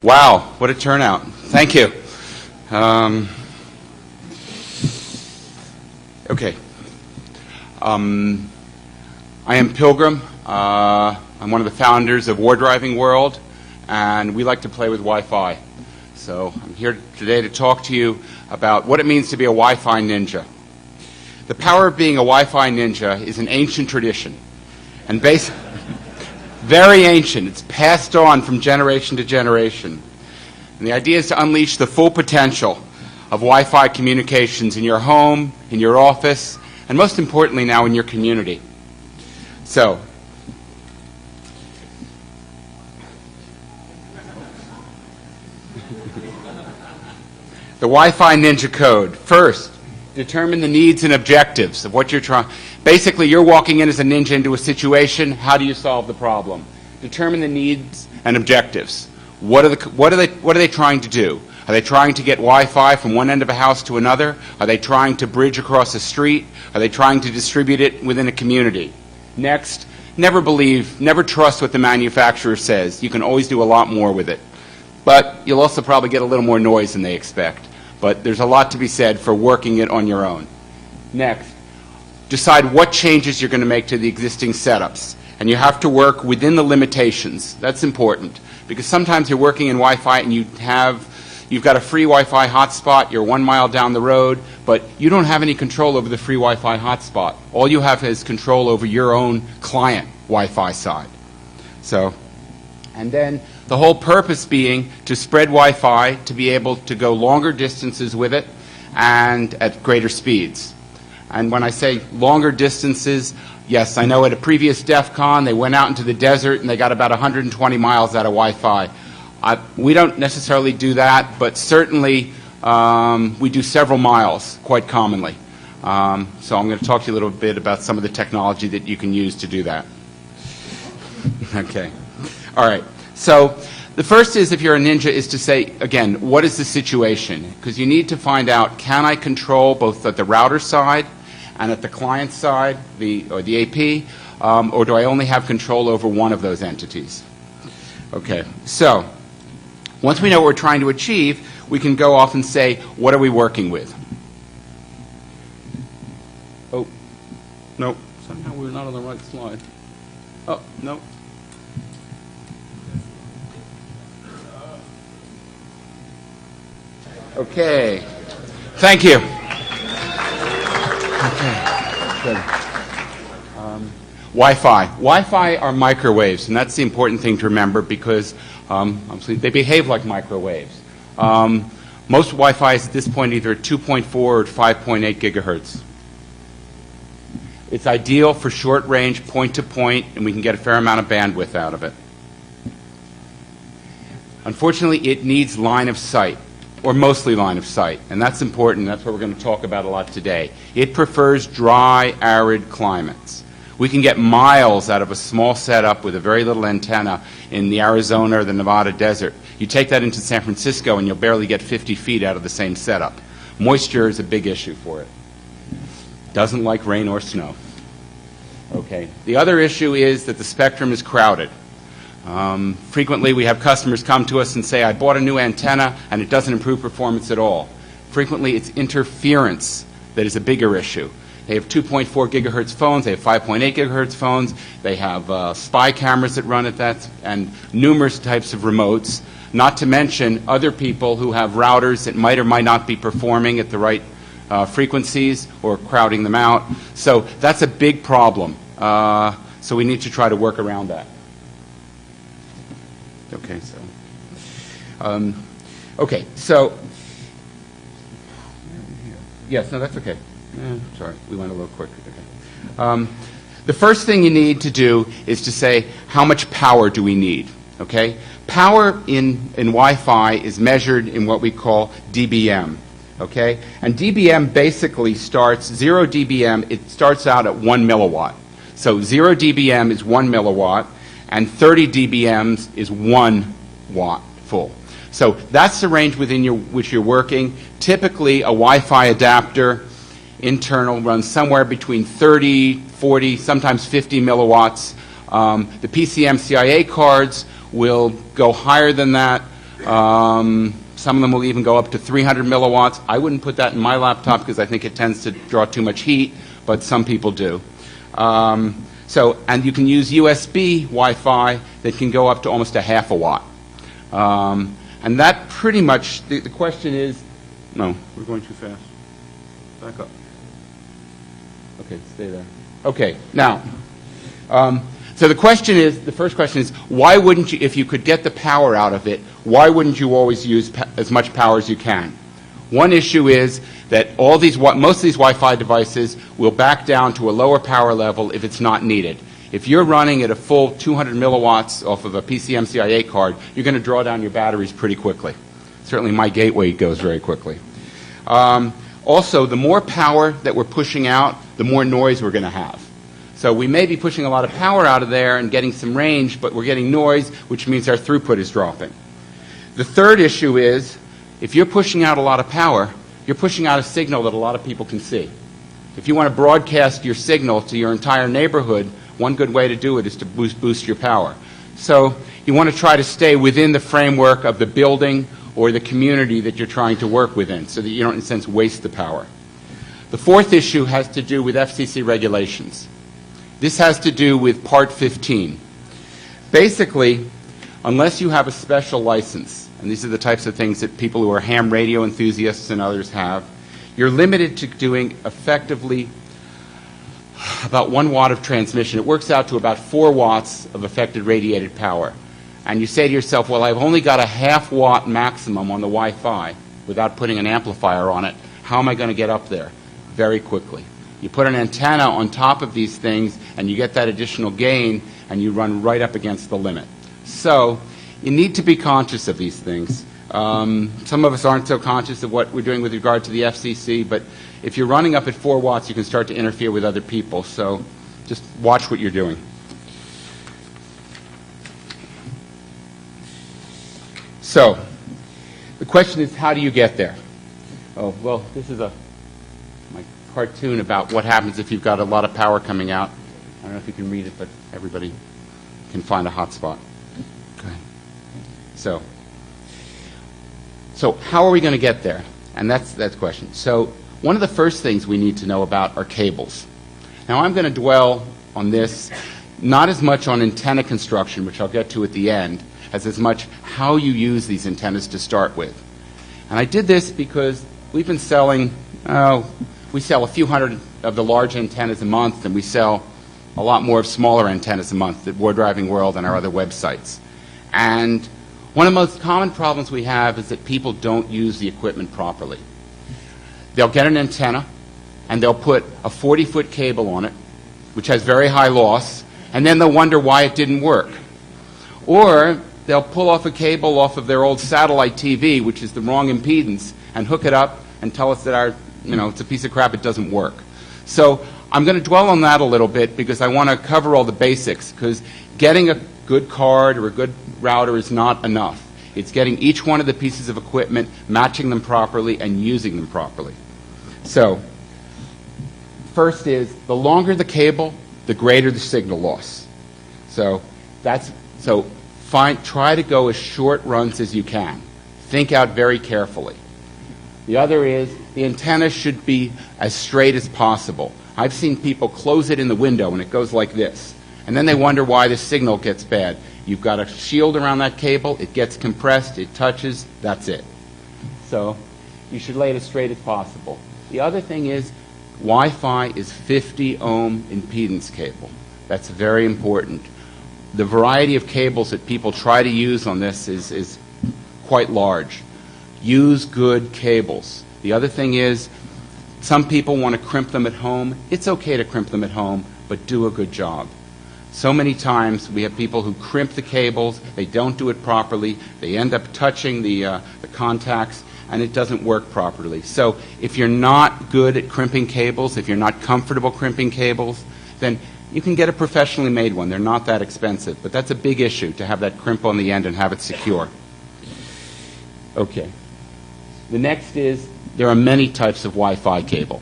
Wow, what a turnout. Thank you. Okay. I am Pilgrim. I'm one of the founders of War Driving World, and we like to play with Wi-Fi. So I'm here today to talk to you about what it means to be a Wi-Fi ninja. The power of being a Wi-Fi ninja is an ancient tradition, and very ancient. It's passed on from generation to generation. And the idea is to unleash the full potential of Wi-Fi communications in your home, in your office, and most importantly now in your community. So, the Wi-Fi Ninja Code. First, determine the needs and objectives of what you're trying. Basically, you're walking in as a ninja into a situation. How do you solve the problem? Determine the needs and objectives. What are they trying to do? Are they trying to get Wi-Fi from one end of a house to another? Are they trying to bridge across a street? Are they trying to distribute it within a community? Next, never trust what the manufacturer says. You can always do a lot more with it. But you'll also probably get a little more noise than they expect. But there's a lot to be said for working it on your own. Next, decide what changes you're going to make to the existing setups. And you have to work within the limitations. That's important. Because sometimes you're working in Wi-Fi and you've got a free Wi-Fi hotspot, you're 1 mile down the road, but you don't have any control over the free Wi-Fi hotspot. All you have is control over your own client Wi-Fi side. So, and then the whole purpose being to spread Wi-Fi to be able to go longer distances with it and at greater speeds. And when I say longer distances, yes, I know at a previous DefCon they went out into the desert and they got about 120 miles out of Wi-Fi. We don't necessarily do that, but certainly we do several miles quite commonly. So I'm going to talk to you a little bit about some of the technology that you can use to do that. Okay. All right. So the first is, if you're a ninja, is to say, again, what is the situation? Because you need to find out, can I control both at the router side and at the client side, or the AP, or do I only have control over one of those entities? Okay. So once we know what we're trying to achieve, we can go off and say, what are we working with? Oh, no. Somehow we're not on the right slide. Oh, no. Okay. Thank you. Okay. Good. Wi-Fi. Wi-Fi are microwaves, and that's the important thing to remember because obviously they behave like microwaves. Most Wi-Fi is at this point either 2.4 or 5.8 gigahertz. It's ideal for short range, point-to-point, and we can get a fair amount of bandwidth out of it. Unfortunately, it needs line of sight, or mostly line of sight, and that's important. That's what we're going to talk about a lot today. It prefers dry, arid climates. We can get miles out of a small setup with a very little antenna in the Arizona or the Nevada desert. You take that into San Francisco and you'll barely get 50 feet out of the same setup. Moisture is a big issue for it. Doesn't like rain or snow. Okay. The other issue is that the spectrum is crowded. Frequently we have customers come to us and say, I bought a new antenna and it doesn't improve performance at all. Frequently it's interference that is a bigger issue. They have 2.4 gigahertz phones, they have 5.8 gigahertz phones, they have spy cameras that run at that, and numerous types of remotes, not to mention other people who have routers that might or might not be performing at the right frequencies or crowding them out. So that's a big problem. So we need to try to work around that. Okay, so yes, no, that's okay. Sorry, we went a little quick. Okay. The first thing you need to do is to say, how much power do we need? Okay? Power in Wi-Fi is measured in what we call dBm. Okay? And dBm basically starts, 0 dBm, it starts out at 1 milliwatt. So 0 dBm is 1 milliwatt, and 30 dBm is 1 watt full. So that's the range within which you're working. Typically, a Wi-Fi adapter internal runs somewhere between 30, 40, sometimes 50 milliwatts. The PCM CIA cards will go higher than that. Some of them will even go up to 300 milliwatts. I wouldn't put that in my laptop because I think it tends to draw too much heat, but some people do. And you can use USB Wi-Fi that can go up to almost a half a watt. And that pretty much, the question is, no, we're going too fast. Back up. Okay, stay there. Okay, now, so the question is, the first question is, why wouldn't you, if you could get the power out of it, why wouldn't you always use as much power as you can? One issue is that most of these Wi-Fi devices will back down to a lower power level if it's not needed. If you're running at a full 200 milliwatts off of a PCMCIA card, you're going to draw down your batteries pretty quickly. Certainly my gateway goes very quickly. Also, the more power that we're pushing out, the more noise we're going to have. So we may be pushing a lot of power out of there and getting some range, but we're getting noise, which means our throughput is dropping. The third issue is, if you're pushing out a lot of power, you're pushing out a signal that a lot of people can see. If you want to broadcast your signal to your entire neighborhood, one good way to do it is to boost your power. So you want to try to stay within the framework of the building or the community that you're trying to work within so that you don't, in a sense, waste the power. The fourth issue has to do with FCC regulations. This has to do with Part 15. Basically, unless you have a special license, and these are the types of things that people who are ham radio enthusiasts and others have, you're limited to doing effectively about 1 watt of transmission. It works out to about 4 watts of affected radiated power. And you say to yourself, well, I've only got a half watt maximum on the Wi-Fi without putting an amplifier on it. How am I going to get up there? Very quickly. You put an antenna on top of these things and you get that additional gain and you run right up against the limit. So you need to be conscious of these things. Some of us aren't so conscious of what we're doing with regard to the FCC, but if you're running up at 4 watts, you can start to interfere with other people. So just watch what you're doing. So the question is, how do you get there? Oh, well, this is my cartoon about what happens if you've got a lot of power coming out. I don't know if you can read it, but everybody can find a hot spot. Okay. So how are we going to get there? And that's the question. So one of the first things we need to know about are cables. Now I'm going to dwell on this, not as much on antenna construction, which I'll get to at the end, as much how you use these antennas to start with. And I did this because we've been selling, we sell a few hundred of the large antennas a month, and we sell a lot more of smaller antennas a month at War Driving World and our other websites. And one of the most common problems we have is that people don't use the equipment properly. They'll get an antenna, and they'll put a 40-foot cable on it, which has very high loss, and then they'll wonder why it didn't work. Or they'll pull off a cable off of their old satellite TV, which is the wrong impedance, and hook it up and tell us that it's a piece of crap, it doesn't work. So I'm going to dwell on that a little bit because I want to cover all the basics, because getting a good card or a good router is not enough. It's getting each one of the pieces of equipment, matching them properly, and using them properly. So first is, the longer the cable, the greater the signal loss. Try to go as short runs as you can. Think out very carefully. The other is, the antenna should be as straight as possible. I've seen people close it in the window and it goes like this. And then they wonder why the signal gets bad. You've got a shield around that cable, it gets compressed, it touches, that's it. So you should lay it as straight as possible. The other thing is, Wi-Fi is 50 ohm impedance cable. That's very important. The variety of cables that people try to use on this is quite large. Use good cables. The other thing is, some people want to crimp them at home. It's okay to crimp them at home, but do a good job. So many times we have people who crimp the cables, they don't do it properly, they end up touching the contacts, and it doesn't work properly. So if you're not good at crimping cables, if you're not comfortable crimping cables, then you can get a professionally made one. They're not that expensive, but that's a big issue, to have that crimp on the end and have it secure. Okay. The next is, there are many types of Wi-Fi cable.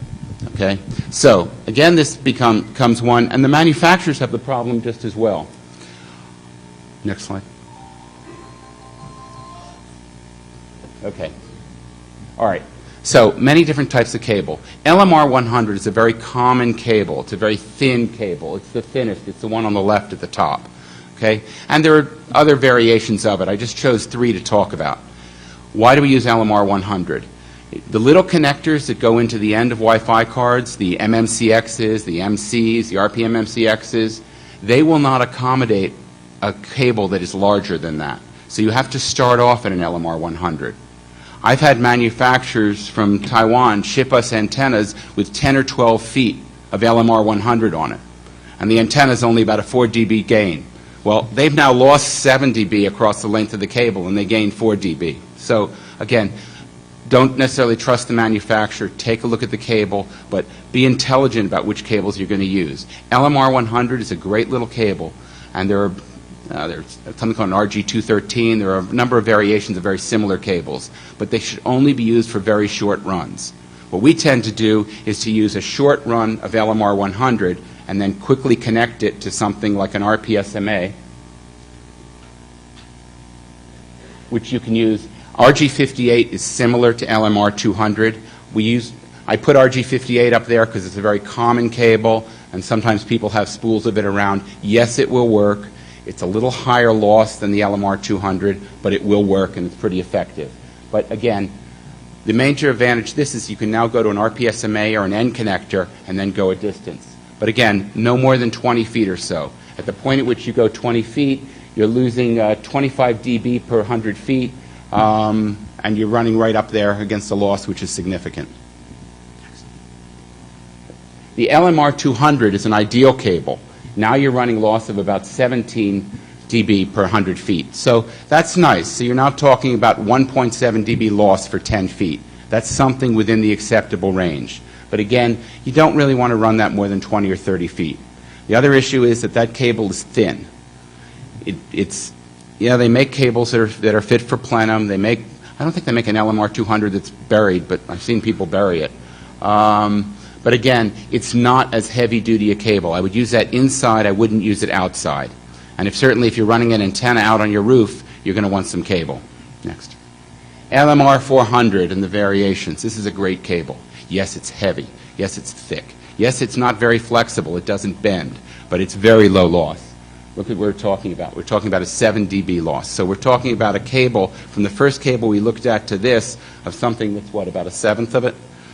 Okay? So, again, this becomes one, and the manufacturers have the problem just as well. Next slide. Okay. All right. So many different types of cable. LMR 100 is a very common cable. It's a very thin cable. It's the thinnest. It's the one on the left at the top. Okay? And there are other variations of it. I just chose 3 to talk about. Why do we use LMR 100? The little connectors that go into the end of Wi-Fi cards, the MMCXs, the MCs, the RPM-MCXs, they will not accommodate a cable that is larger than that. So you have to start off at an LMR 100. I've had manufacturers from Taiwan ship us antennas with 10 or 12 feet of LMR 100 on it. And the antenna is only about a 4 dB gain. Well, they've now lost 7 dB across the length of the cable, and they gained 4 dB. So, again, don't necessarily trust the manufacturer. Take a look at the cable, but be intelligent about which cables you're going to use. LMR 100 is a great little cable, and there's something called an RG213. There are a number of variations of very similar cables, but they should only be used for very short runs. What we tend to do is to use a short run of LMR 100 and then quickly connect it to something like an RPSMA, which you can use. RG58 is similar to LMR 200. I put RG58 up there because it's a very common cable, and sometimes people have spools of it around. Yes, it will work. It's a little higher loss than the LMR 200, but it will work, and it's pretty effective. But again, the major advantage this is you can now go to an RPSMA or an N connector and then go a distance. But again, no more than 20 feet or so. At the point at which you go 20 feet, you're losing 25 dB per 100 feet, and you're running right up there against a loss which is significant. The LMR 200 is an ideal cable. Now you're running loss of about 17 dB per 100 feet. So that's nice. So you're now talking about 1.7 dB loss for 10 feet. That's something within the acceptable range. But again, you don't really want to run that more than 20 or 30 feet. The other issue is that that cable is thin. They make cables that are fit for plenum. I don't think they make an LMR 200 that's buried, but I've seen people bury it. But again, it's not as heavy-duty a cable. I would use that inside. I wouldn't use it outside. And certainly if you're running an antenna out on your roof, you're going to want some cable. Next. LMR 400 and the variations. This is a great cable. Yes, it's heavy. Yes, it's thick. Yes, it's not very flexible. It doesn't bend. But it's very low loss. Look at what we're talking about. We're talking about a 7 dB loss. So we're talking about a cable from the first cable we looked at to this of something that's, what, about a seventh of it?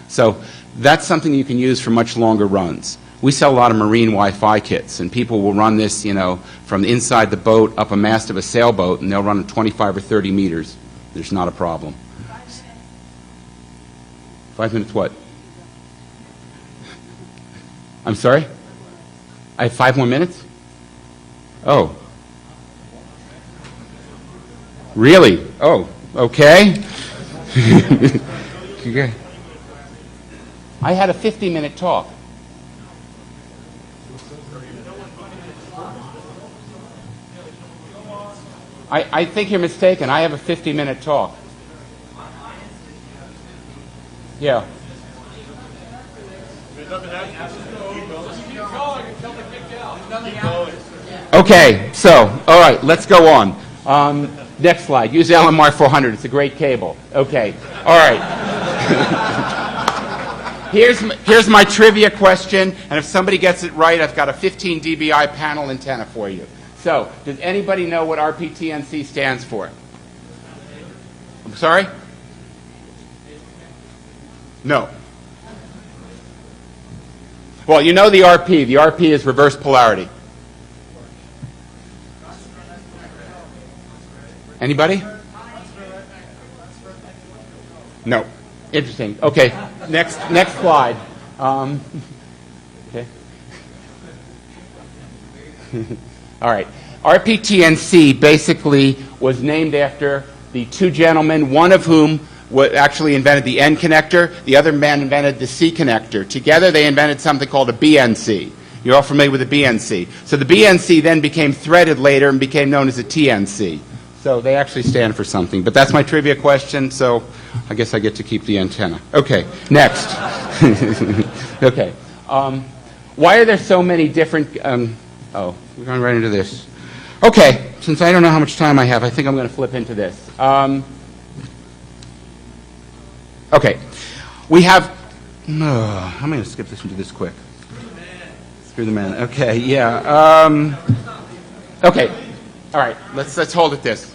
So that's something you can use for much longer runs. We sell a lot of marine Wi-Fi kits, and people will run this, from inside the boat up a mast of a sailboat, and they'll run 25 or 30 meters. There's not a problem. 5 minutes what? I'm sorry? I have 5 more minutes? Oh. Really? Oh, okay. Okay. I had a 50-minute talk. I think you're mistaken. I have a 50-minute talk. Yeah. Okay, so, all right, let's go on. Next slide. Use LMR 400. It's a great cable. Okay, all right. Here's my trivia question, and if somebody gets it right, I've got a 15 dBi panel antenna for you. So, does anybody know what RPTNC stands for? I'm sorry? No. Well, you know the RP. The RP is reverse polarity. Anybody? No. Interesting. Okay. Next slide. Okay. All right. RPTNC basically was named after the two gentlemen, one of whom actually invented the N connector. The other man invented the C connector. Together they invented something called a BNC. You're all familiar with the BNC. So the BNC then became threaded later and became known as a TNC. So they actually stand for something. But that's my trivia question, so I guess I get to keep the antenna. Okay, next. Okay. Why are there so many different... we're going right into this. Okay, since I don't know how much time I have, I think I'm going to flip into this. Okay. We have, I'm going to skip this and do this quick. Screw the man. Okay, yeah. Okay. All right, let's hold at this.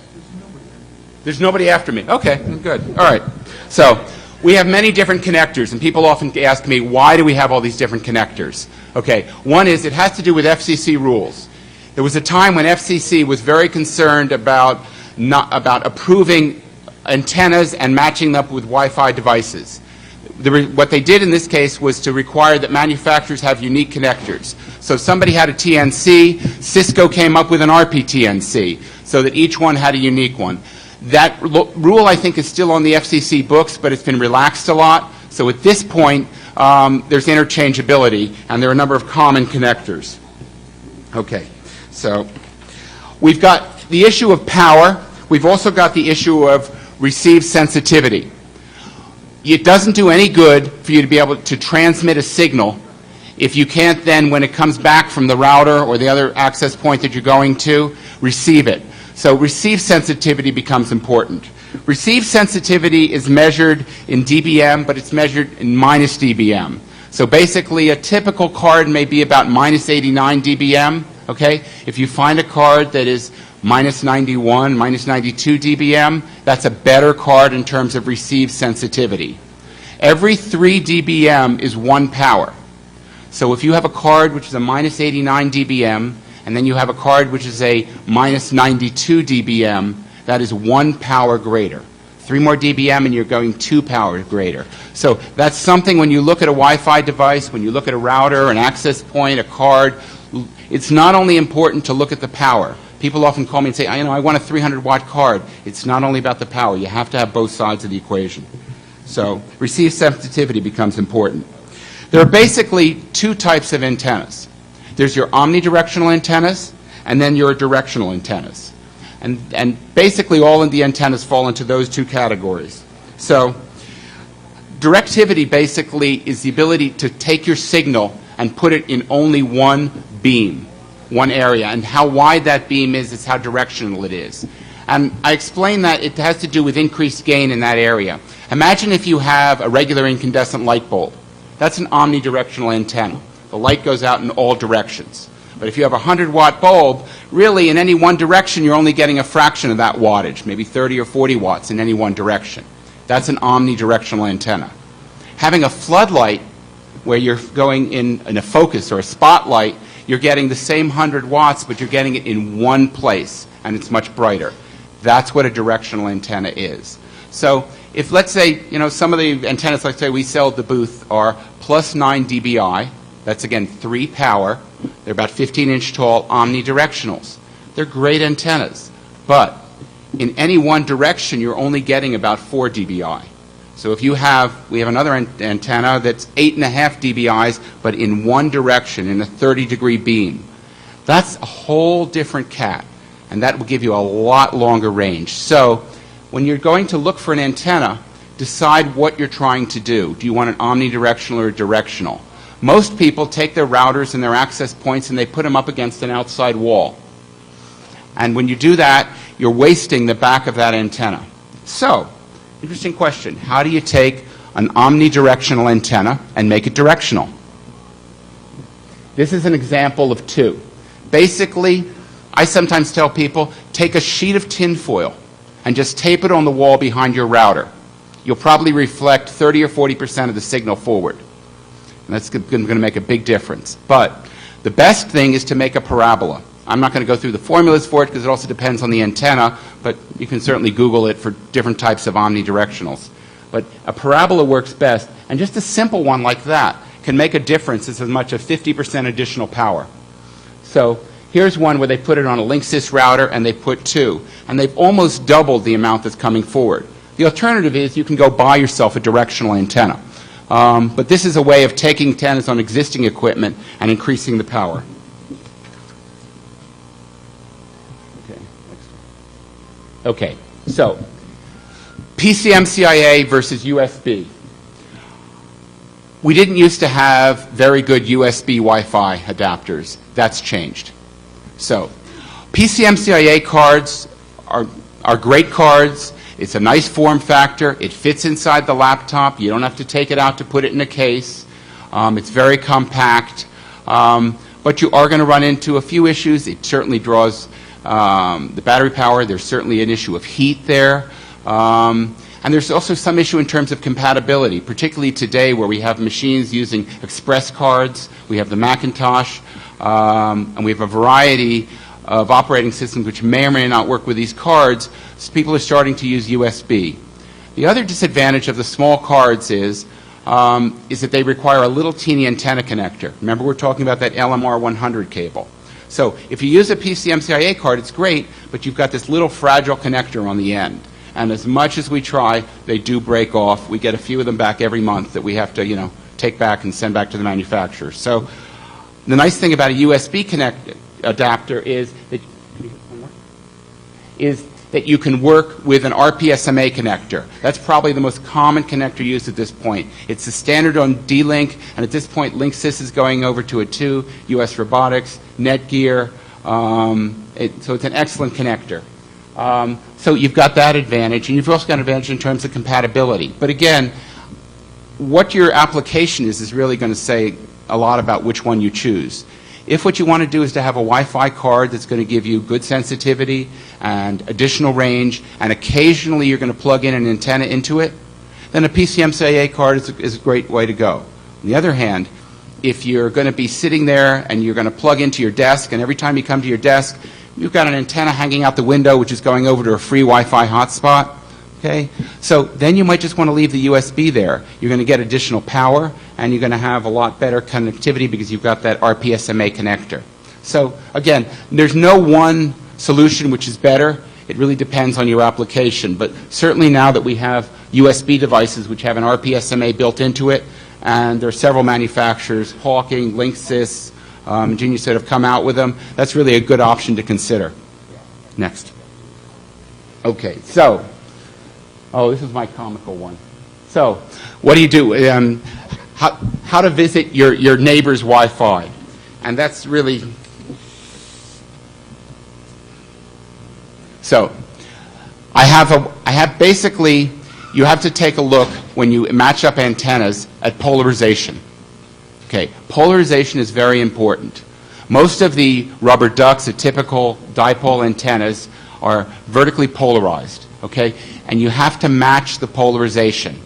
There's nobody after me. Okay, good. All right. So we have many different connectors, and people often ask me, why do we have all these different connectors? Okay, one is it has to do with FCC rules. There was a time when FCC was very concerned about approving antennas and matching them up with Wi-Fi devices. What they did in this case was to require that manufacturers have unique connectors. So if somebody had a TNC, Cisco came up with an RPTNC, so that each one had a unique one. That rule, I think, is still on the FCC books, but it's been relaxed a lot. So at this point, there's interchangeability, and there are a number of common connectors. Okay, so we've got the issue of power. We've also got the issue of receive sensitivity. It doesn't do any good for you to be able to transmit a signal if you can't then, when it comes back from the router or the other access point that you're going to, receive it. So receive sensitivity becomes important. Receive sensitivity is measured in dBm, but it's measured in minus dBm. So basically, a typical card may be about minus 89 dBm. Okay? If you find a card that is minus 91, minus 92 dBm, that's a better card in terms of receive sensitivity. Every 3 dBm is 1 power. So if you have a card which is a minus 89 dBm, and then you have a card which is a minus 92 dBm, that is 1 power greater. 3 more dBm and you're going 2 power greater. So that's something when you look at a Wi-Fi device, when you look at a router, an access point, a card, it's not only important to look at the power. People often call me and say, I want a 300-watt card. It's not only about the power. You have to have both sides of the equation. So receive sensitivity becomes important. There are basically 2 types of antennas. There's your omnidirectional antennas, and then your directional antennas. And basically all of the antennas fall into those 2 categories. So directivity basically is the ability to take your signal and put it in only one beam, one area. And how wide that beam is how directional it is. And I explained that it has to do with increased gain in that area. Imagine if you have a regular incandescent light bulb. That's an omnidirectional antenna. The light goes out in all directions. But if you have a 100-watt bulb, really in any one direction you're only getting a fraction of that wattage, maybe 30 or 40 watts in any one direction. That's an omnidirectional antenna. Having a floodlight where you're going in a focus or a spotlight, you're getting the same 100 watts, but you're getting it in one place, and it's much brighter. That's what a directional antenna is. So if, let's say, some of the antennas, let's say we sell at the booth are plus 9 dBi, that's again 3 power, they're about 15-inch tall omnidirectionals. They're great antennas, but in any one direction you're only getting about 4 dBi. So if we have another antenna that's 8.5 dBis, but in one direction, in a 30-degree beam. That's a whole different cat, and that will give you a lot longer range. So when you're going to look for an antenna, decide what you're trying to do. Do you want an omnidirectional or directional? Most people take their routers and their access points and they put them up against an outside wall. And when you do that, you're wasting the back of that antenna. So, interesting question. How do you take an omnidirectional antenna and make it directional? This is an example of 2. Basically, I sometimes tell people, take a sheet of tin foil and just tape it on the wall behind your router. You'll probably reflect 30 or 40% of the signal forward. And that's going to make a big difference. But the best thing is to make a parabola. I'm not going to go through the formulas for it because it also depends on the antenna, but you can certainly Google it for different types of omnidirectionals. But a parabola works best, and just a simple one like that can make a difference as much as 50% additional power. So here's one where they put it on a Linksys router and they put 2, and they've almost doubled the amount that's coming forward. The alternative is you can go buy yourself a directional antenna. But this is a way of taking antennas on existing equipment and increasing the power. Okay, so PCMCIA versus USB. We didn't used to have very good USB Wi-Fi adapters. That's changed. So PCMCIA cards are great cards. It's a nice form factor. It fits inside the laptop. You don't have to take it out to put it in a case. It's very compact. But you are going to run into a few issues. It certainly draws the battery power. There's certainly an issue of heat there. And there's also some issue in terms of compatibility, particularly today where we have machines using express cards. We have the Macintosh, and we have a variety of operating systems which may or may not work with these cards. So people are starting to use USB. The other disadvantage of the small cards is that they require a little teeny antenna connector. Remember, we're talking about that LMR 100 cable. So if you use a PCMCIA card, it's great, but you've got this little fragile connector on the end. And as much as we try, they do break off. We get a few of them back every month that we have to, take back and send back to the manufacturer. So the nice thing about a USB adapter is that you can work with an RPSMA connector. That's probably the most common connector used at this point. It's the standard on D-Link, and at this point, Linksys is going over to it too, US Robotics, Netgear. So it's an excellent connector. So you've got that advantage, and you've also got an advantage in terms of compatibility. But again, what your application is really going to say a lot about which one you choose. If what you want to do is to have a Wi-Fi card that's going to give you good sensitivity and additional range, and occasionally you're going to plug in an antenna into it, then a PCMCIA card is a great way to go. On the other hand, if you're going to be sitting there and you're going to plug into your desk, and every time you come to your desk, you've got an antenna hanging out the window which is going over to a free Wi-Fi hotspot, okay? So then you might just want to leave the USB there. You're going to get additional power, and you're going to have a lot better connectivity because you've got that RPSMA connector. So again, there's no one solution which is better. It really depends on your application. But certainly now that we have USB devices which have an RPSMA built into it, and there are several manufacturers, Hawking, Linksys, Genius that have come out with them, that's really a good option to consider. Next. Okay, so, this is my comical one. So, what do you do? How to visit your neighbor's Wi-Fi. And that's really, so, I have basically, you have to take a look when you match up antennas at polarization. Okay, polarization is very important. Most of the rubber ducks, the typical dipole antennas, are vertically polarized, okay? And you have to match the polarization.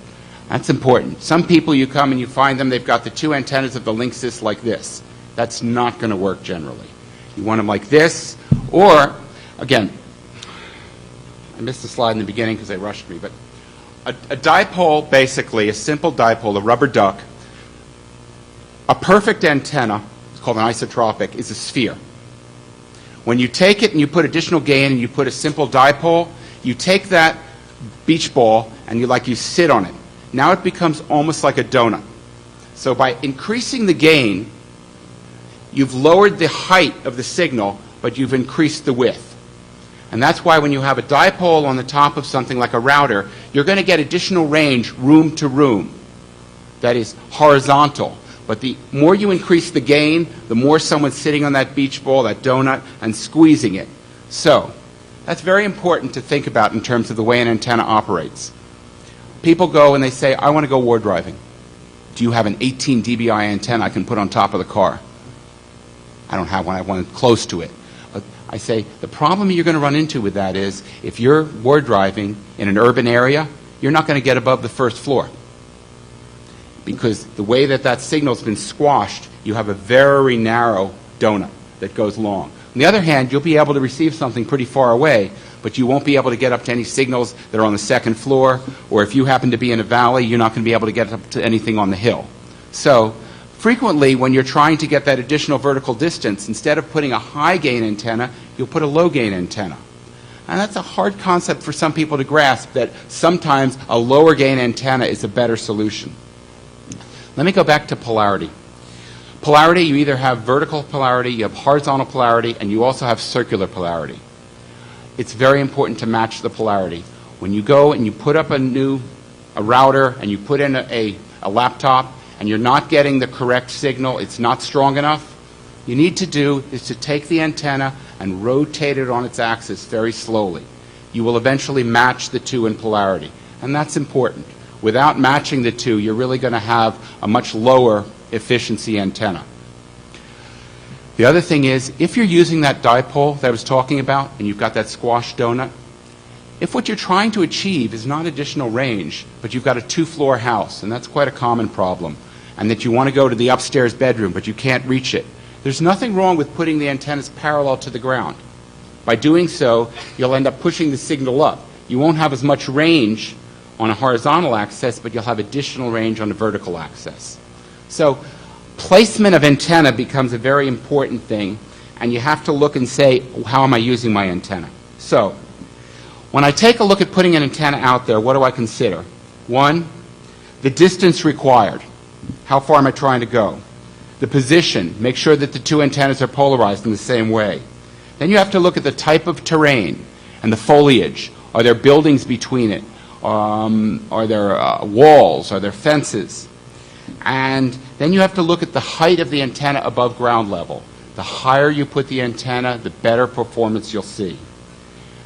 That's important. Some people, you come and you find them, they've got the two antennas of the Linksys like this. That's not going to work generally. You want them like this, or, again, I missed the slide in the beginning because they rushed me, but a dipole, basically, a simple dipole, a rubber duck, a perfect antenna, it's called an isotropic, is a sphere. When you take it and you put additional gain and you put a simple dipole, you take that beach ball and you sit on it. Now it becomes almost like a donut. So by increasing the gain, you've lowered the height of the signal, but you've increased the width. And that's why when you have a dipole on the top of something like a router, you're going to get additional range room to room. That is horizontal. But the more you increase the gain, the more someone's sitting on that beach ball, that donut, and squeezing it. So that's very important to think about in terms of the way an antenna operates. People go and they say, I want to go war driving. Do you have an 18 dBi antenna I can put on top of the car? I don't have one. I have one close to it. But I say, the problem you're going to run into with that is, if you're war driving in an urban area, you're not going to get above the first floor. Because the way that signal's been squashed, you have a very narrow donut that goes long. On the other hand, you'll be able to receive something pretty far away, but you won't be able to get up to any signals that are on the second floor, or if you happen to be in a valley, you're not going to be able to get up to anything on the hill. So frequently, when you're trying to get that additional vertical distance, instead of putting a high gain antenna, you'll put a low gain antenna. And that's a hard concept for some people to grasp, that sometimes a lower gain antenna is a better solution. Let me go back to polarity. Polarity, you either have vertical polarity, you have horizontal polarity, and you also have circular polarity. It's very important to match the polarity. When you go and you put up a router and you put in a laptop and you're not getting the correct signal, it's not strong enough, you need to do is to take the antenna and rotate it on its axis very slowly. you will eventually match the two in polarity. And that's important. Without matching the two, you're really going to have a much lower efficiency antenna. The other thing is, if you're using that dipole that I was talking about, and you've got that squash donut, if what you're trying to achieve is not additional range, but you've got a two-floor house, and that's quite a common problem, and that you want to go to the upstairs bedroom, but you can't reach it, there's nothing wrong with putting the antennas parallel to the ground. By doing so, you'll end up pushing the signal up. You won't have as much range on a horizontal axis, but you'll have additional range on a vertical axis. So placement of antenna becomes a very important thing, and you have to look and say, how am I using my antenna? So when I take a look at putting an antenna out there, what do I consider? One, the distance required. How far am I trying to go? The position. Make sure that the two antennas are polarized in the same way. Then you have to look at the type of terrain and the foliage. Are there buildings between it? Are there walls? Are there fences? And then you have to look at the height of the antenna above ground level. The higher you put the antenna, the better performance you'll see.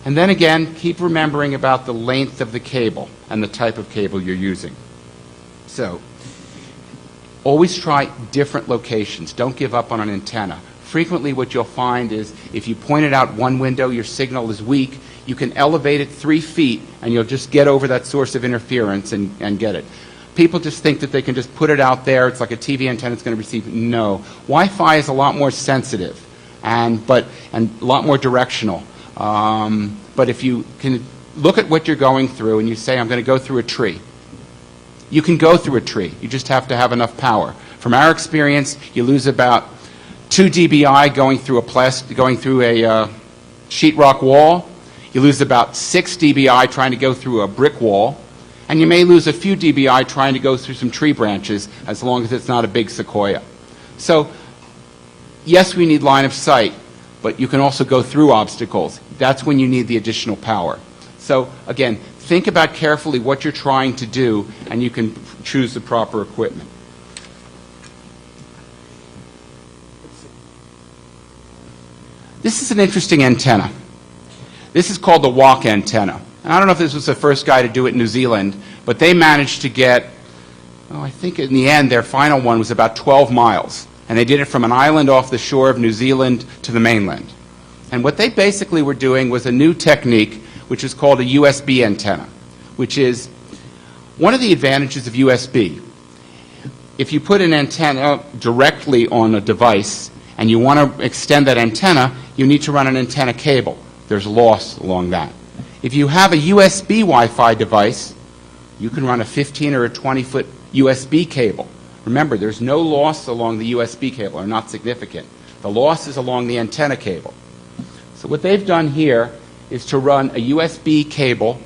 And then again, keep remembering about the length of the cable and the type of cable you're using. So always try different locations. Don't give up on an antenna. Frequently what you'll find is if you point it out one window, your signal is weak, you can elevate it 3 feet and you'll just get over that source of interference and get it. People just think that they can just put it out there, it's like a TV antenna, it's going to receive. No. Wi-Fi is a lot more sensitive and a lot more directional. But if you can look at what you're going through and you say, I'm going to go through a tree, you can go through a tree. You just have to have enough power. From our experience, you lose about 2 dBi going through a sheetrock wall. You lose about 6 dBi trying to go through a brick wall. And you may lose a few dBi trying to go through some tree branches, as long as it's not a big sequoia. So, yes, we need line of sight, but you can also go through obstacles. That's when you need the additional power. So, again, think about carefully what you're trying to do, and you can choose the proper equipment. This is an interesting antenna. This is called the walk antenna. And I don't know if this was the first guy to do it in New Zealand, but they managed to get, I think in the end their final one was about 12 miles. And they did it from an island off the shore of New Zealand to the mainland. And what they basically were doing was a new technique, which is called a USB antenna, which is one of the advantages of USB. If you put an antenna directly on a device and you want to extend that antenna, you need to run an antenna cable. There's loss along that. If you have a USB Wi-Fi device, you can run a 15 or a 20-foot USB cable. Remember, there's no loss along the USB cable, or not significant. The loss is along the antenna cable. So what they've done here is to run a USB cable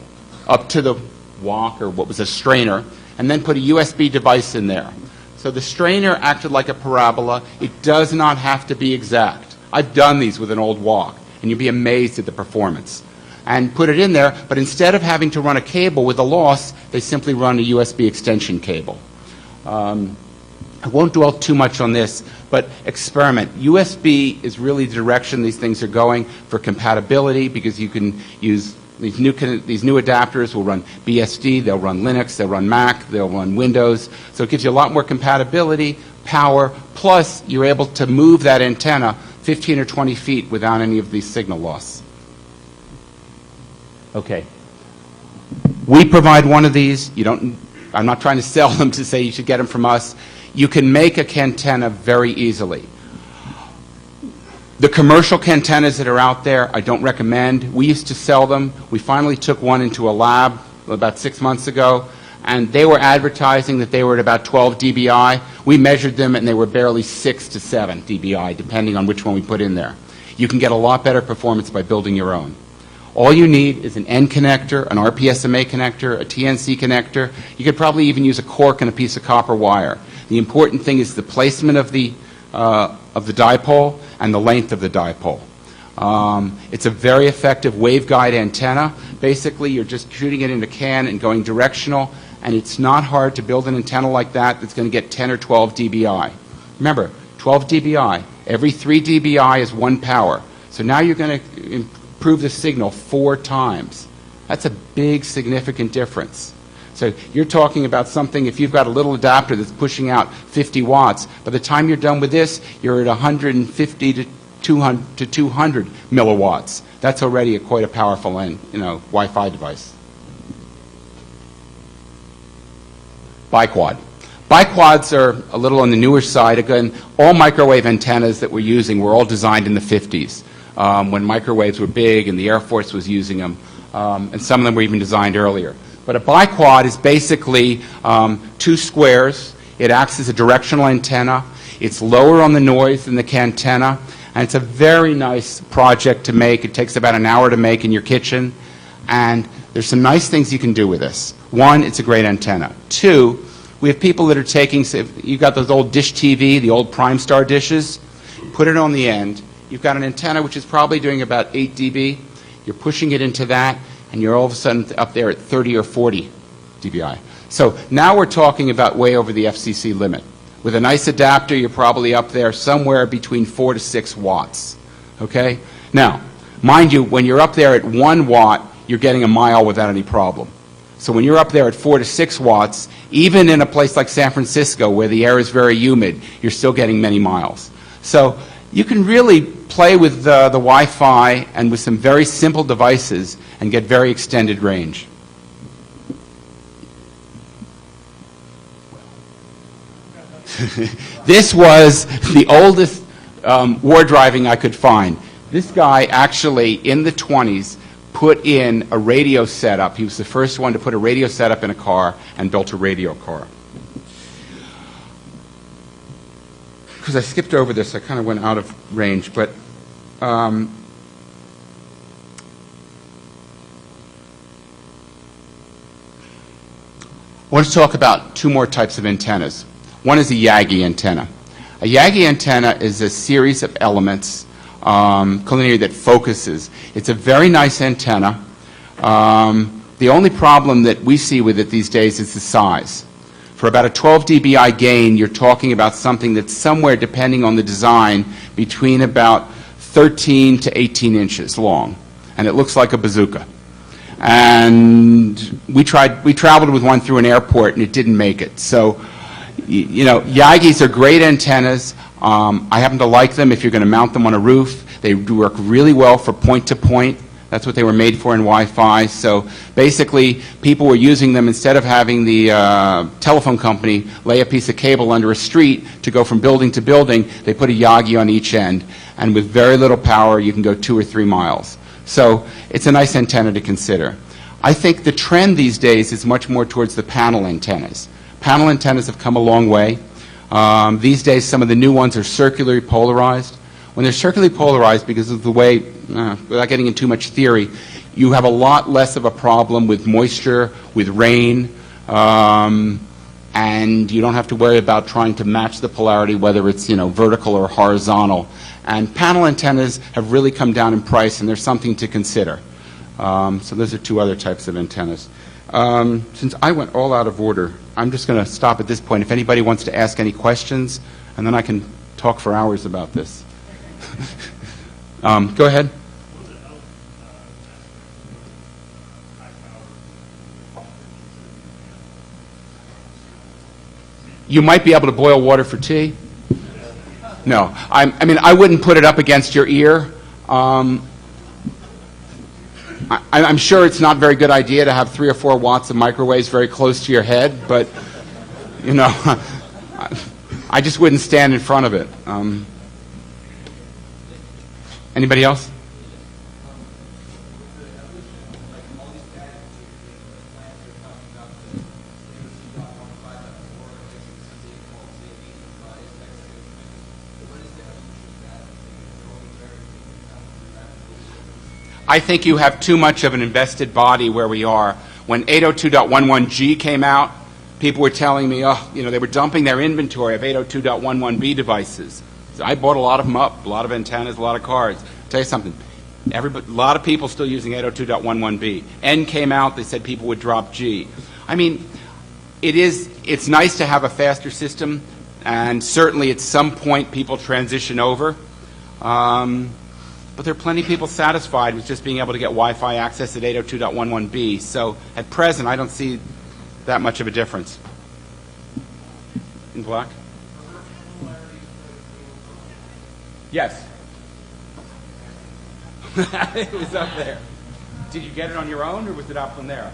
up to the walk, or what was a strainer, and then put a USB device in there. So the strainer acted like a parabola. It does not have to be exact. I've done these with an old walk, and you'd be amazed at the performance. And put it in there, but instead of having to run a cable with a loss, they simply run a USB extension cable. I won't dwell too much on this, but experiment. USB is really the direction these things are going for compatibility, because you can use these new adapters will run BSD, they'll run Linux, they'll run Mac, they'll run Windows. So it gives you a lot more compatibility, power, plus you're able to move that antenna 15 or 20 feet without any of these signal loss. Okay. We provide one of these. I'm not trying to sell them to say you should get them from us. You can make a antenna very easily. The commercial antennas that are out there, I don't recommend. We used to sell them. We finally took one into a lab about 6 months ago, and they were advertising that they were at about 12 dBi. We measured them, and they were barely 6 to 7 dBi, depending on which one we put in there. You can get a lot better performance by building your own. All you need is an N connector, an RPSMA connector, a TNC connector. You could probably even use a cork and a piece of copper wire. The important thing is the placement of the dipole and the length of the dipole. It's a very effective waveguide antenna. Basically, you're just shooting it in a can and going directional, and it's not hard to build an antenna like that that's going to get 10 or 12 dBi. Remember, 12 dBi. Every 3 dBi is 1 power. So now you're going to improve the signal 4 times. That's a big, significant difference. So you're talking about something, if you've got a little adapter that's pushing out 50 watts, by the time you're done with this, you're at 150 to 200 milliwatts. That's already quite a powerful Wi-Fi device. Biquad. Biquads are a little on the newer side. Again, all microwave antennas that we're using were all designed in the 50s, when microwaves were big and the Air Force was using them, and some of them were even designed earlier. But a biquad is basically two squares. It acts as a directional antenna. It's lower on the noise than the cantenna, and it's a very nice project to make. It takes about an hour to make in your kitchen, and there's some nice things you can do with this. One, it's a great antenna. Two, we have people that are taking, you've got those old dish TV, the old Prime Star dishes, put it on the end. You've got an antenna which is probably doing about 8 dB. You're pushing it into that, and you're all of a sudden up there at 30 or 40 dBi. So now we're talking about way over the FCC limit. With a nice adapter, you're probably up there somewhere between 4 to 6 watts. Okay? Now, mind you, when you're up there at 1 watt, you're getting a mile without any problem. So when you're up there at 4 to 6 watts, even in a place like San Francisco where the air is very humid, you're still getting many miles. So you can really play with the Wi-Fi and with some very simple devices and get very extended range. This was the oldest war driving I could find. This guy actually, in the 20s, put in a radio setup. He was the first one to put a radio setup in a car and built a radio car. Because I skipped over this, I kind of went out of range, but I want to talk about two more types of antennas. One is a Yagi antenna. A Yagi antenna is a series of elements collinear that focuses. It's a very nice antenna. The only problem that we see with it these days is the size. For about a 12 dBi gain, you're talking about something that's somewhere, depending on the design, between about 13 to 18 inches long. And it looks like a bazooka. And we traveled with one through an airport, and it didn't make it. So, you know, Yagis are great antennas. I happen to like them if you're going to mount them on a roof. They work really well for point-to-point. That's what they were made for in Wi-Fi. So basically, people were using them instead of having the telephone company lay a piece of cable under a street to go from building to building. They put a Yagi on each end. And with very little power, you can go 2 or 3 miles. So it's a nice antenna to consider. I think the trend these days is much more towards the panel antennas. Panel antennas have come a long way. These days, some of the new ones are circularly polarized. When they're circularly polarized, because of the way, without getting into too much theory, you have a lot less of a problem with moisture, with rain, and you don't have to worry about trying to match the polarity, whether it's vertical or horizontal. And panel antennas have really come down in price, and there's something to consider. So those are two other types of antennas. Since I went all out of order, I'm just going to stop at this point. If anybody wants to ask any questions, and then I can talk for hours about this. Go ahead. You might be able to boil water for tea. No, I mean, I wouldn't put it up against your ear. I'm sure it's not a very good idea to have 3 or 4 watts of microwaves very close to your head, but, I just wouldn't stand in front of it. Anybody else? I think you have too much of an invested body where we are. When 802.11g came out, people were telling me, they were dumping their inventory of 802.11b devices. So I bought a lot of them up, a lot of antennas, a lot of cards. I'll tell you something, a lot of people still using 802.11b. N came out, they said people would drop G. I mean, it's nice to have a faster system, and certainly at some point people transition over. But there are plenty of people satisfied with just being able to get Wi-Fi access at 802.11b. So at present, I don't see that much of a difference. In black? Yes. It was up there. Did you get it on your own, or was it up from there?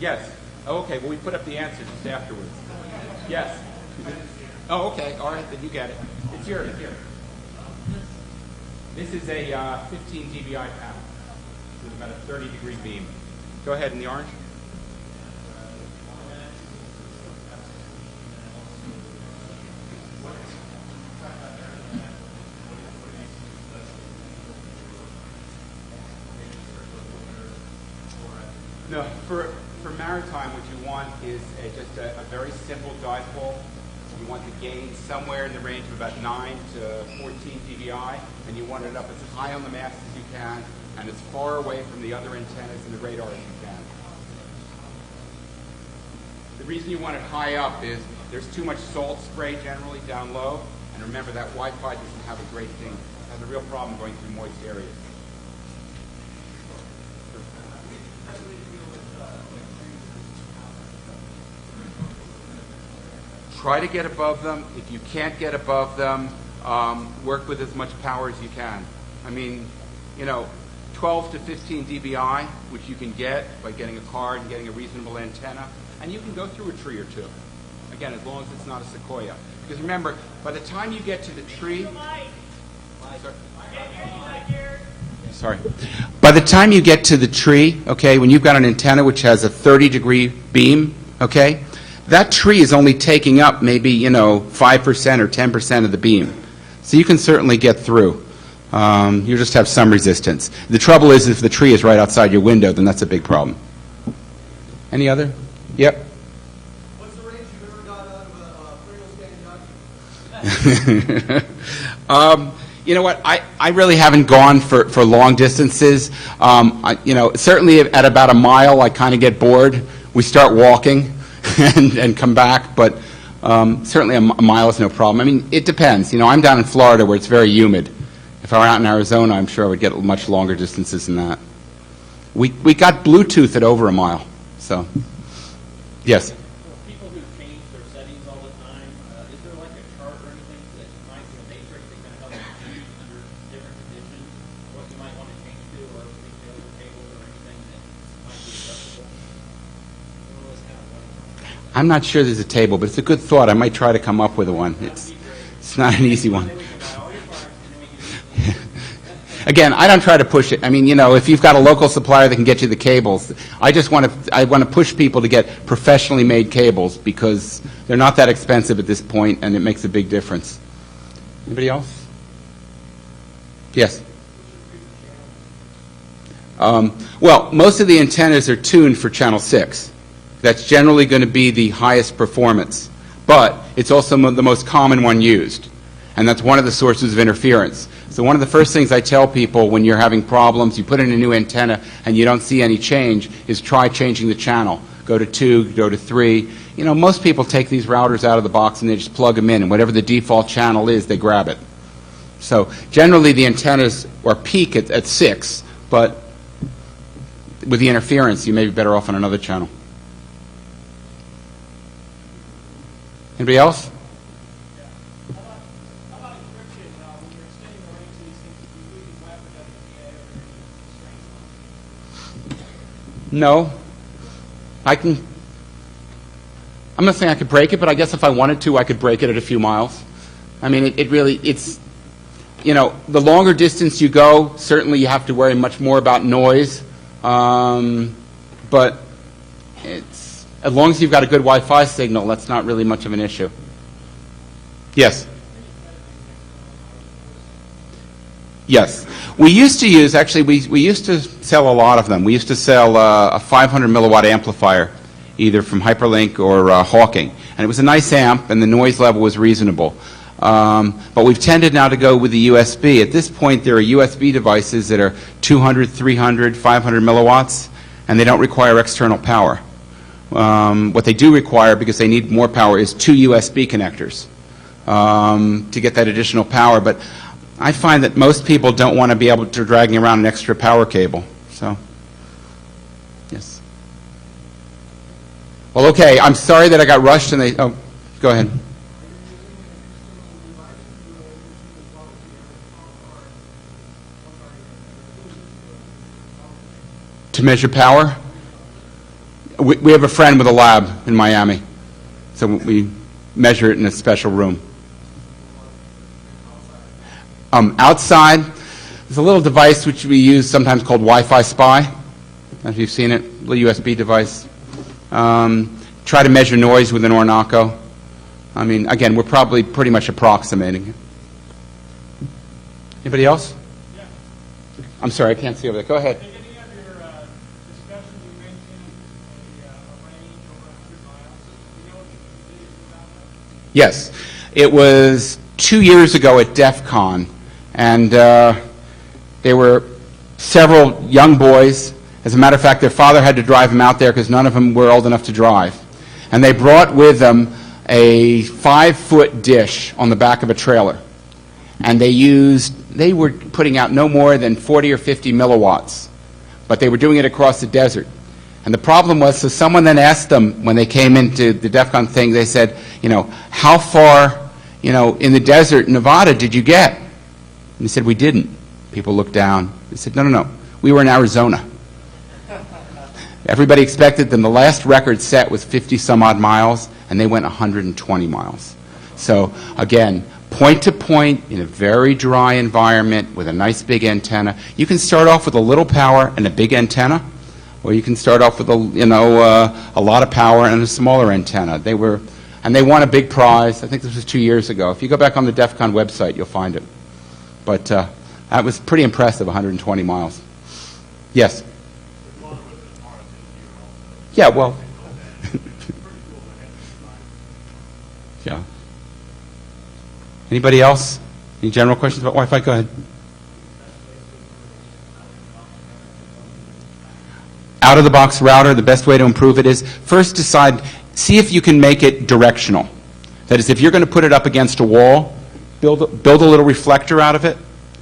Yes. Oh, okay. Well, we put up the answer just afterwards. Yes. Oh, okay. All right. Then you get it. It's yours. Here. This is a 15 dBi panel with about a 30-degree beam. Go ahead in the orange. No, for maritime, what you want is just a very simple dipole. You want the gain somewhere in the range of about 9 to 14 dBi, and you want it up as high on the mast as you can, and as far away from the other antennas and the radar as you can. The reason you want it high up is there's too much salt spray generally down low, and remember that Wi-Fi doesn't have a great thing. It has a real problem going through moist areas. Try to get above them. If you can't get above them, work with as much power as you can. I mean, 12 to 15 dBi, which you can get by getting a card and getting a reasonable antenna, and you can go through a tree or two. Again, as long as it's not a sequoia. Because remember, by the time you get to the tree, sorry. By the time you get to the tree, okay, when you've got an antenna which has a 30-degree beam, okay, that tree is only taking up maybe, 5% or 10% of the beam. So you can certainly get through. You just have some resistance. The trouble is if the tree is right outside your window, then that's a big problem. Any other? Yep. What's the range you've ever got out of a Pringles can document? You know what? I really haven't gone for long distances. Certainly at about a mile, I kind of get bored. We start walking and come back, but certainly a mile is no problem. I mean, it depends. I'm down in Florida where it's very humid. If I were out in Arizona, I'm sure I would get much longer distances than that. We got Bluetooth at over a mile. So, yes. People who change their settings all the time, is there like a chart or anything that you find in the matrix that kind of helps you under different conditions, what you might want to change to, or details or tables or anything that might be acceptable? I'm not sure there's a table, but it's a good thought. I might try to come up with one. It's not an easy one. Again, I don't try to push it. I mean, if you've got a local supplier that can get you the cables, I want to push people to get professionally made cables because they're not that expensive at this point, and it makes a big difference. Anybody else? Yes. Well, most of the antennas are tuned for channel 6. That's generally going to be the highest performance, but it's also the most common one used, and that's one of the sources of interference. So one of the first things I tell people when you're having problems, you put in a new antenna and you don't see any change, is try changing the channel. Go to 2, go to 3. Most people take these routers out of the box and they just plug them in, and whatever the default channel is, they grab it. So generally the antennas are peak at 6, but with the interference, you may be better off on another channel. Anybody else? No. I'm not saying I could break it, but I guess if I wanted to, I could break it at a few miles. I mean, it's, the longer distance you go, certainly you have to worry much more about noise. But as long as you've got a good Wi-Fi signal, that's not really much of an issue. Yes? Yes. We used to use, actually, we used to sell a lot of them. We used to sell a 500 milliwatt amplifier, either from Hyperlink or Hawking. And it was a nice amp, and the noise level was reasonable. But we've tended now to go with the USB. At this point, there are USB devices that are 200, 300, 500 milliwatts, and they don't require external power. What they do require, because they need more power, is 2 USB connectors to get that additional power. But I find that most people don't want to be able to dragging around an extra power cable. So, yes. Well, okay. I'm sorry that I got rushed and they. Oh, go ahead. To measure power, we have a friend with a lab in Miami, so we measure it in a special room. Outside, there's a little device which we use sometimes called Wi-Fi Spy. I don't know if you've seen it, a little USB device. Try to measure noise with an Ornaco. I mean, again, we're probably pretty much approximating it. Anybody else? Yeah. I'm sorry, I can't see over there. Go ahead. In any of your discussions, you mentioned a range over 100 miles. Do you know what the statistics about that? Yes. It was 2 years ago at DefCon, and there were several young boys. As a matter of fact, their father had to drive them out there because none of them were old enough to drive. And they brought with them a 5-foot dish on the back of a trailer. And they were putting out no more than 40 or 50 milliwatts, but they were doing it across the desert. And the problem was, so someone then asked them when they came into the DEF CON thing, they said, how far, in the desert in Nevada did you get? And they said, we didn't. People looked down. They said, no, we were in Arizona. Everybody expected them. The last record set was 50-some-odd miles, and they went 120 miles. So, again, point to point in a very dry environment with a nice big antenna. You can start off with a little power and a big antenna, or you can start off with a lot of power and a smaller antenna. They won a big prize. I think this was 2 years ago. If you go back on the DEF CON website, you'll find it. But that was pretty impressive, 120 miles. Yes? Yeah, well. Yeah. Anybody else? Any general questions about Wi-Fi? Go ahead. Out-of-the-box router, the best way to improve it is first see if you can make it directional. That is, if you're going to put it up against a wall, build a little reflector out of it,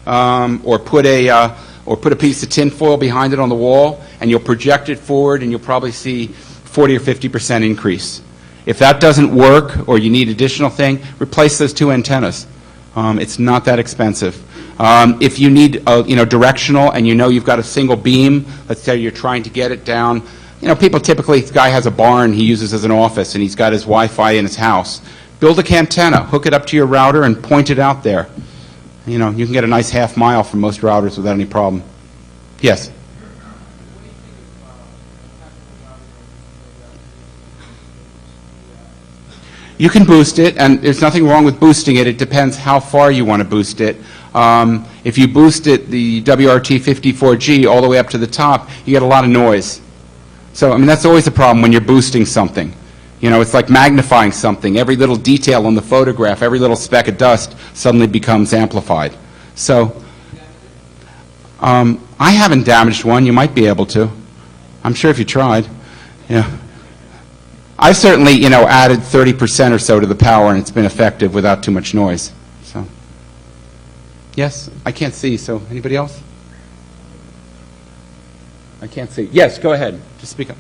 or put a piece of tin foil behind it on the wall, and you'll project it forward, and you'll probably see 40 or 50% increase. If that doesn't work, or you need additional thing, replace those two antennas. It's not that expensive. If you need directional, and you've got a single beam, let's say you're trying to get it down. People typically, this guy has a barn he uses as an office, and he's got his Wi-Fi in his house. Build a antenna, hook it up to your router, and point it out there. You can get a nice half mile from most routers without any problem. Yes? You can boost it, and there's nothing wrong with boosting it. It depends how far you want to boost it. If you boost it, the WRT54G, all the way up to the top, you get a lot of noise. So, that's always a problem when you're boosting something. It's like magnifying something. Every little detail on the photograph, every little speck of dust suddenly becomes amplified. So, I haven't damaged one. You might be able to. I'm sure if you tried. Yeah. I've certainly, added 30% or so to the power, and it's been effective without too much noise. So, yes, I can't see. So, anybody else? I can't see. Yes, go ahead. Just speak up.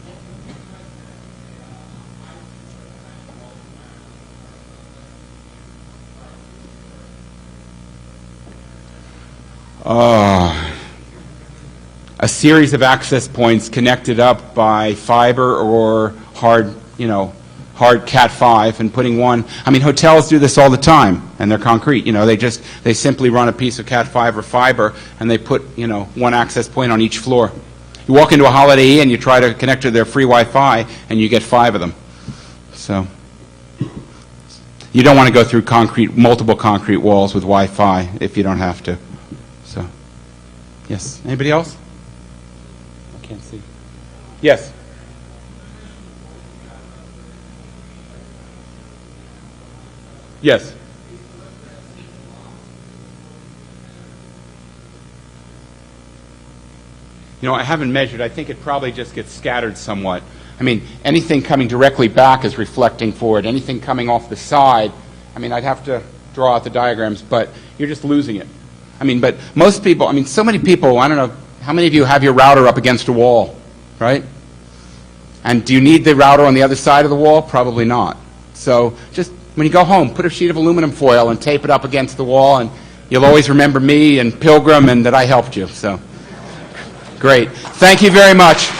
A series of access points connected up by fiber or hard Cat5 and putting one. Hotels do this all the time, and they're concrete. They simply run a piece of Cat5 or fiber, and they put, one access point on each floor. You walk into a Holiday Inn, you try to connect to their free Wi-Fi, and you get 5 of them. So you don't want to go through multiple concrete walls with Wi-Fi if you don't have to. So, yes. Anybody else? I can't see. Yes. Yes. I haven't measured. I think it probably just gets scattered somewhat. Anything coming directly back is reflecting forward. Anything coming off the side, I'd have to draw out the diagrams, but you're just losing it. I mean, but most people, I mean, so many people, I don't know, how many of you have your router up against a wall, right? And do you need the router on the other side of the wall? Probably not. So just when you go home, put a sheet of aluminum foil and tape it up against the wall, and you'll always remember me and Pilgrim and that I helped you. So, great. Thank you very much.